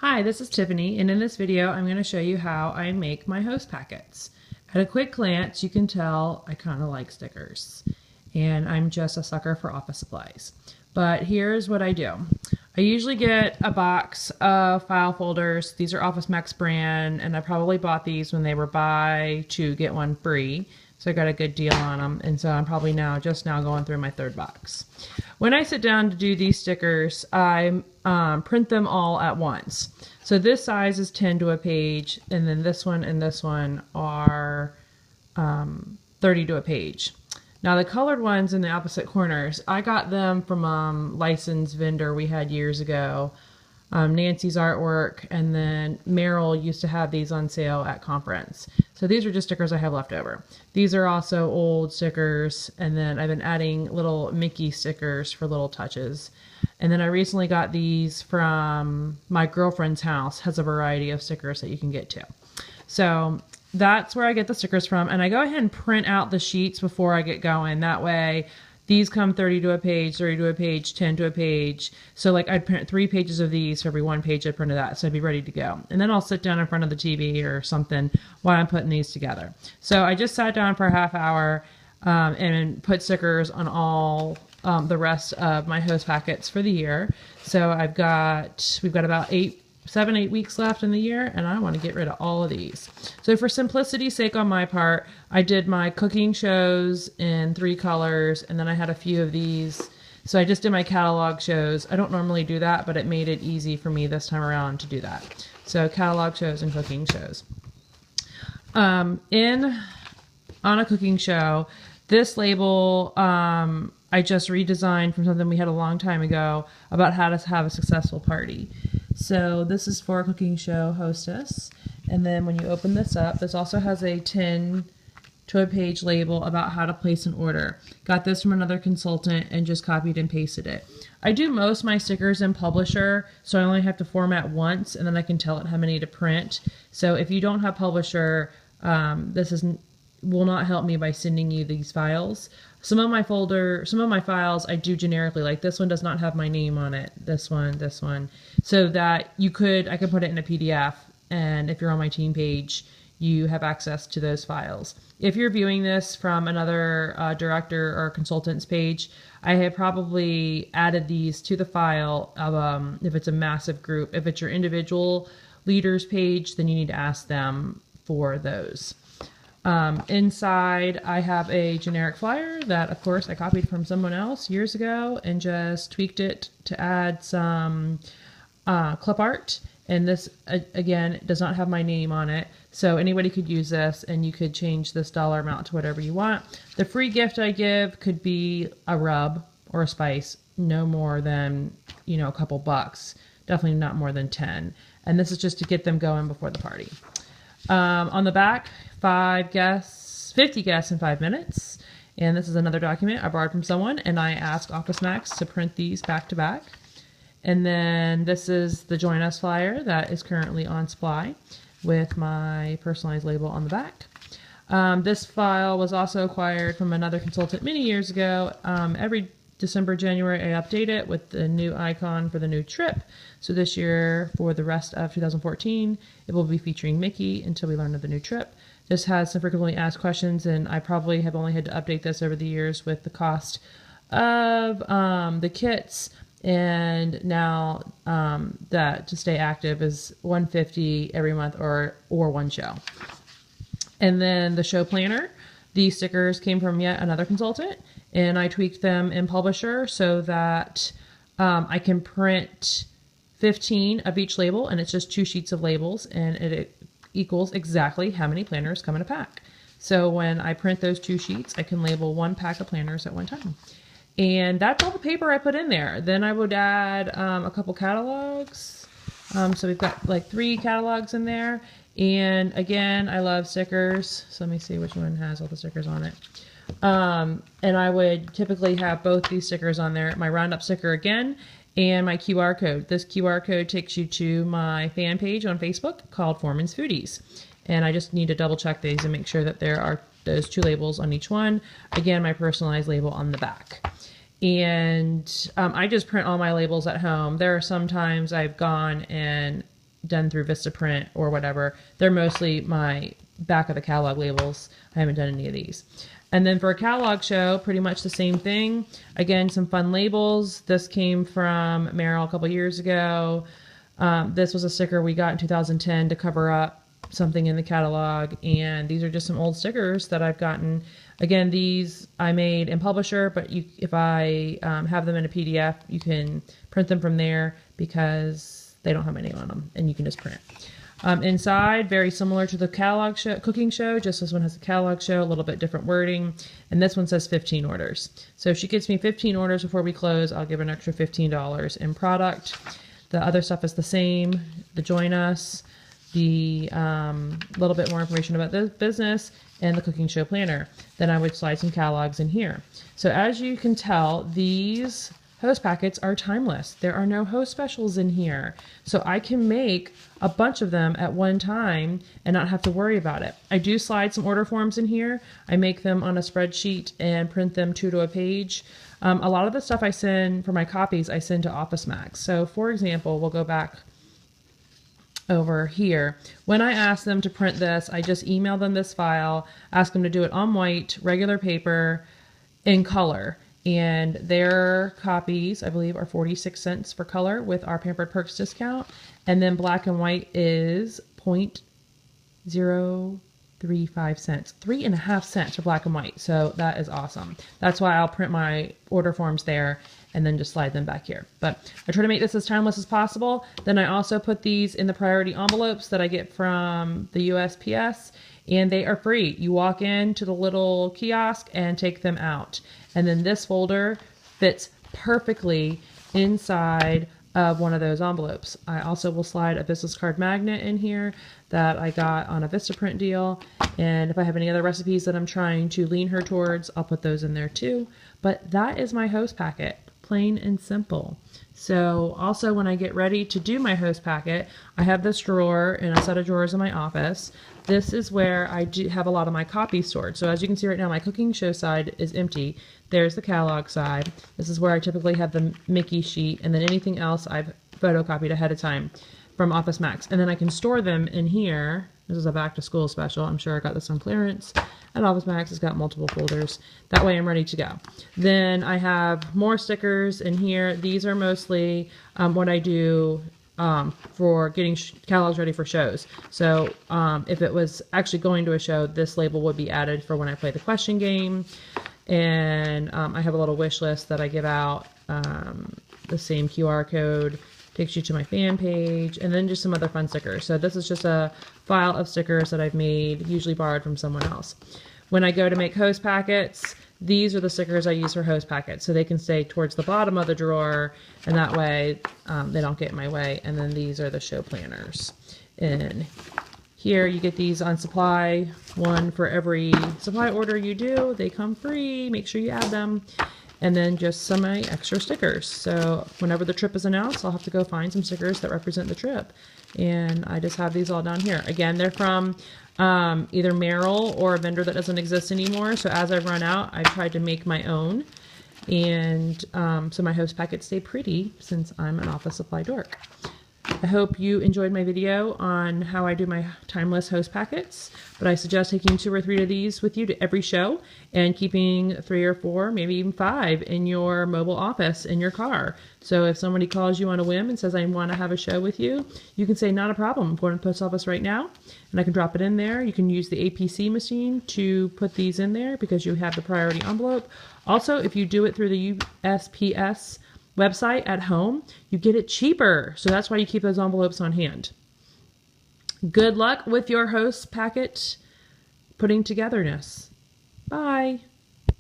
Hi, this is Tiffany, and in this video I'm going to show you how I make my host packets. At a quick glance, you can tell I kind of like stickers, and I'm just a sucker for office supplies. But here's what I do. I usually get a box of file folders. These are Office Max brand, and I probably bought these when they were buy two get one free. So I got a good deal on them, and so I'm probably just now going through my third box. When I sit down to do these stickers, I print them all at once. So this size is 10 to a page, and then this one and this one are 30 to a page. Now the colored ones in the opposite corners, I got them from a licensed vendor we had years ago. Nancy's Artwork, and then Merrill used to have these on sale at conference. So these are just stickers I have left over. These are also old stickers, and then I've been adding little Mickey stickers for little touches. And then I recently got these from my girlfriend's house, has a variety of stickers that you can get too. So that's where I get the stickers from, and I go ahead and print out the sheets before I get going. That way these come 30 to a page, 30 to a page, 10 to a page. So like I'd print 3 pages of these for every 1 page I printed that, so I'd be ready to go. And then I'll sit down in front of the TV or something while I'm putting these together. So I just sat down for a half hour and put stickers on all the rest of my host packets for the year. So we've got about 7, 8 weeks left in the year, and I want to get rid of all of these. So for simplicity's sake on my part, I did my cooking shows in 3 colors, and then I had a few of these. So I just did my catalog shows. I don't normally do that, but it made it easy for me this time around to do that. So catalog shows and cooking shows. On a cooking show, this label I just redesigned from something we had a long time ago about how to have a successful party. So this is for a cooking show hostess. And then when you open this up, this also has a 10 to a page label about how to place an order. Got this from another consultant and just copied and pasted it. I do most of my stickers in Publisher, so I only have to format once, and then I can tell it how many to print. So if you don't have Publisher, will not help me by sending you these files. Some of my files I do generically, like this one does not have my name on it, this one, so that I could put it in a PDF, and if you're on my team page, you have access to those files. If you're viewing this from another director or consultant's page, I have probably added these to the file of, if it's a massive group. If it's your individual leaders page, then you need to ask them for those. Inside, I have a generic flyer that, of course, I copied from someone else years ago and just tweaked it to add some clip art. And this, again, does not have my name on it, so anybody could use this, and you could change this dollar amount to whatever you want. The free gift I give could be a rub or a spice, no more than, a couple bucks. Definitely not more than 10. And this is just to get them going before the party. On the back, 50 guests in 5 minutes. And this is another document I borrowed from someone, and I asked Office Max to print these back to back. And then this is the Join Us flyer that is currently on supply with my personalized label on the back. This file was also acquired from another consultant many years ago. Every December, January, I update it with the new icon for the new trip. So this year, for the rest of 2014, it will be featuring Mickey until we learn of the new trip. This has some frequently asked questions, and I probably have only had to update this over the years with the cost of the kits. And now that to stay active is $150 every month or one show. And then the show planner, these stickers came from yet another consultant, and I tweaked them in Publisher so that I can print 15 of each label, and it's just 2 sheets of labels, and it equals exactly how many planners come in a pack. So when I print those 2 sheets, I can label 1 pack of planners at one time. And that's all the paper I put in there. Then I would add a couple catalogs. So we've got like 3 catalogs in there. And again, I love stickers. So let me see which one has all the stickers on it. And I would typically have both these stickers on there. My roundup sticker again, and my QR code. This QR code takes you to my fan page on Facebook called Foreman's Foodies. And I just need to double check these and make sure that there are those 2 labels on each one. Again, my personalized label on the back. And I just print all my labels at home. There are some times I've gone and done through Vistaprint or whatever. They're mostly my back of the catalog labels. I haven't done any of these. And then for a catalog show, pretty much the same thing. Again, some fun labels. This came from Merrill a couple years ago. This was a sticker we got in 2010 to cover up something in the catalog. And these are just some old stickers that I've gotten. Again, these I made in Publisher, but if I have them in a PDF, you can print them from there because they don't have my name on them, and you can just print. Inside, very similar to the catalog show, cooking show, just this one has a catalog show, a little bit different wording, and this one says 15 orders. So if she gets me 15 orders before we close, I'll give her an extra $15 in product. The other stuff is the same, the join us, the little bit more information about the business, and the cooking show planner. Then I would slide some catalogs in here. So as you can tell, these host packets are timeless. There are no host specials in here. So I can make a bunch of them at one time and not have to worry about it. I do slide some order forms in here. I make them on a spreadsheet and print them 2 to a page. A lot of the stuff I send for my copies, I send to Office Max. So for example, we'll go back over here. When I ask them to print this, I just email them this file, ask them to do it on white, regular paper, in color. And their copies, I believe, are 46 cents for color with our Pampered Perks discount. And then black and white is 0.035 cents, 3.5 cents for black and white. So that is awesome. That's why I'll print my order forms there and then just slide them back here. But I try to make this as timeless as possible. Then I also put these in the priority envelopes that I get from the USPS, and they are free. You walk into the little kiosk and take them out. And then this folder fits perfectly inside of one of those envelopes. I also will slide a business card magnet in here that I got on a Vistaprint deal. And if I have any other recipes that I'm trying to lean her towards, I'll put those in there too. But that is my host packet, plain and simple. So also when I get ready to do my host packet, I have this drawer and a set of drawers in my office. This is where I do have a lot of my copies stored. So as you can see right now, my cooking show side is empty. There's the catalog side. This is where I typically have the Mickey sheet, and then anything else I've photocopied ahead of time from Office Max. And then I can store them in here. This is a back to school special. I'm sure I got this on clearance. And Office Max has got multiple folders. That way I'm ready to go. Then I have more stickers in here. These are mostly what I do for getting catalogs ready for shows. So if it was actually going to a show, this label would be added for when I play the question game. And I have a little wish list that I give out. The same QR code takes you to my fan page, and then just some other fun stickers. So this is just a file of stickers that I've made, usually borrowed from someone else. When I go to make host packets, these are the stickers I use for host packets. So they can stay towards the bottom of the drawer, and that way they don't get in my way. And then these are the show planners. And here you get these on supply, one for every supply order you do. They come free, make sure you add them. And then just some extra stickers. So whenever the trip is announced, I'll have to go find some stickers that represent the trip. And I just have these all down here. Again, they're from either Merrill or a vendor that doesn't exist anymore. So as I run out, I've tried to make my own. And so my host packets stay pretty since I'm an office supply dork. I hope you enjoyed my video on how I do my timeless host packets, but I suggest taking 2 or 3 of these with you to every show and keeping 3 or 4, maybe even 5 in your mobile office in your car. So if somebody calls you on a whim and says, I want to have a show with you, you can say, not a problem. I'm going to the post office right now, and I can drop it in there. You can use the APC machine to put these in there because you have the priority envelope. Also, if you do it through the USPS website at home, you get it cheaper. So that's why you keep those envelopes on hand. Good luck with your host packet putting togetherness. Bye.